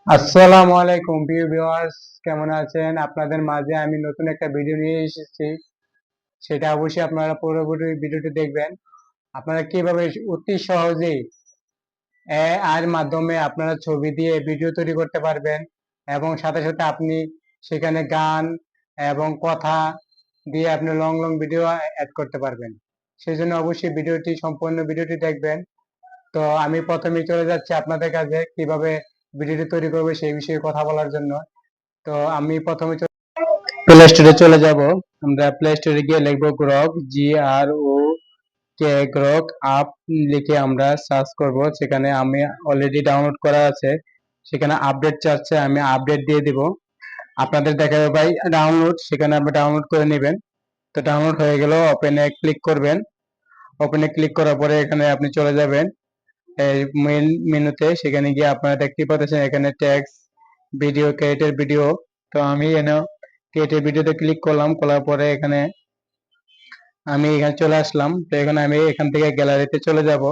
আসসালামু আলাইকুম প্রিয় ভিউয়ার্স, কেমন আছেন? আপনাদের মাঝে আমি নতুন একটা ভিডিও নিয়ে এসেছি। সেটা অবশ্যই আপনারা পুরোপুরি ভিডিওটি দেখবেন। আপনারা কিভাবে অতি সহজেই এআই মাধ্যমে আপনারা ছবি দিয়ে ভিডিও তৈরি করতে পারবেন এবং সাথে সাথে আপনি সেখানে গান এবং কথা দিয়ে আপনি লং লং ভিডিও অ্যাড করতে পারবেন। সেই জন্য অবশ্যই সম্পূর্ণ ভিডিওটি দেখবেন। তো আমি প্রথমেই চলে যাচ্ছি আপনাদের কাছে কিভাবে ভিডিওটি তৈরি করবে সেই বিষয়ে কথা বলার জন্য। তো আমি প্রথমে প্লে স্টোরে চলে যাব। আমরা প্লে স্টোরে গিয়ে লিখবো গ্রক, GROK, গ্রক আপ লিখে আমরা সার্চ করব। সেখানে আমি অলরেডি ডাউনলোড করা আছে, সেখানে আপডেট চাচ্ছে, আমি আপডেট দিয়ে দিব। আপনাদের দেখাবে ভাই ডাউনলোড, সেখানে আপনি ডাউনলোড করে নেবেন। তো ডাউনলোড হয়ে গেল, ওপেনে ক্লিক করবেন। ওপেনে ক্লিক করার পরে এখানে আপনি চলে যাবেন এই মেইন মেনুতে। সেখানে গিয়ে আপনারা দেখতে পাচ্ছেন এখানে ট্যাক্স ভিডিও, ক্রিয়েটেড ভিডিও। তো আমি এনে ক্রিয়েটেড ভিডিওতে ক্লিক করলাম, করার পরে এখানে আমি এখানে চলে আসলাম। তো এখানে আমি এখান থেকে গ্যালারিতে চলে যাব।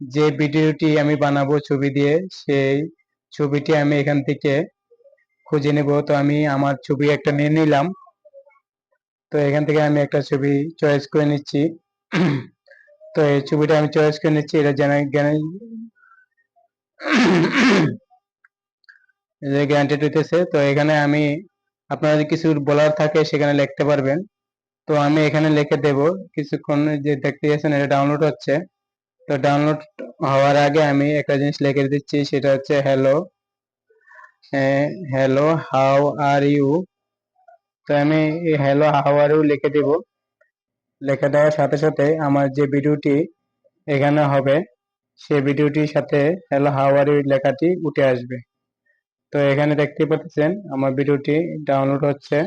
যে ভিডিওটি আমি বানাবো ছবি দিয়ে, সেই ছবিটি আমি এখান থেকে খুঁজে নেব। তো আমি আমার ছবি একটা নিয়ে নিলাম। তো এখান থেকে আমি একটা ছবি চয়েস করে নিচ্ছি। তো এই ছবিটা আমি চয়েস করে নিচ্ছি, এটা গ্যারান্টেড হইতেছে। তো এখানে আমি আপনারা যদি কিছু বলার থাকে সেখানে লিখতে পারবেন। তো আমি এখানে লিখে দেব। কিছুক্ষণ যে দেখতে পাচ্ছেন এটা ডাউনলোড হচ্ছে। তো ডাউনলোড হওয়ার আগে আমি একটা জিনিস লিখে দিচ্ছি, সেটা হচ্ছে hello, hello how are you. তো আমি হ্যালো হাউ আর ইউ লিখে দেব। লিখে দেওয়ার সাথে সাথে আমার যে ভিডিওটি এখানে হবে, সেই ভিডিওটির সাথে হ্যালো হাউ আর ইউ লেখাটি উঠে আসবে। তো এখানে দেখতে পাচ্ছেন আমার ভিডিওটি ডাউনলোড হচ্ছে।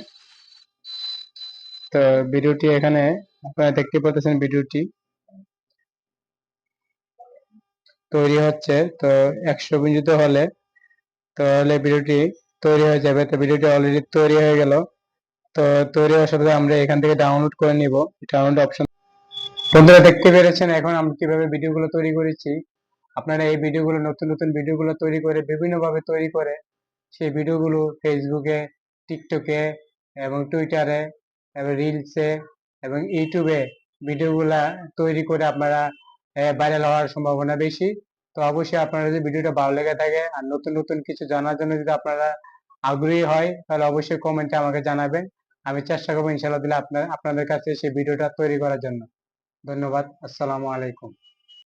তো ভিডিওটি এখানে আপনারা দেখতে পাচ্ছেন ভিডিওটি তৈরি হচ্ছে। তো 100 বিন্দুতে হলে তাহলে ভিডিওটি তৈরি হয়ে যাবে। তো ভিডিওটি অলরেডি তৈরি হয়ে গেল। তো তৈরি হওয়ার সাথে আমরা এখান থেকে ডাউনলোড করে নিব, ডাউনলোড অপশন। বন্ধুরা দেখতে পেরেছেন এখন আমি কিভাবে ভিডিওগুলো তৈরি করেছি। আপনারা এই ভিডিওগুলো, নতুন নতুন ভিডিওগুলো তৈরি করে বিভিন্নভাবে তৈরি করে সেই ভিডিওগুলো ফেসবুকে, টিকটকে এবং টুইটারে এবং রিলসে এবং ইউটিউবে ভিডিওগুলা তৈরি করে আপনারা ভাইরাল হওয়ার সম্ভাবনা বেশি। তো অবশ্যই আপনারা যদি ভিডিওটা ভালো লেগে থাকে আর নতুন নতুন কিছু জানার জন্য যদি আপনারা আগ্রহী হয়, তাহলে অবশ্যই কমেন্টে আমাকে জানাবেন। আমি চেষ্টা করবো ইনশাআল্লাহ দিলে আপনাদের কাছে সেই ভিডিওটা তৈরি করার জন্য। ধন্যবাদ। আসসালামু আলাইকুম।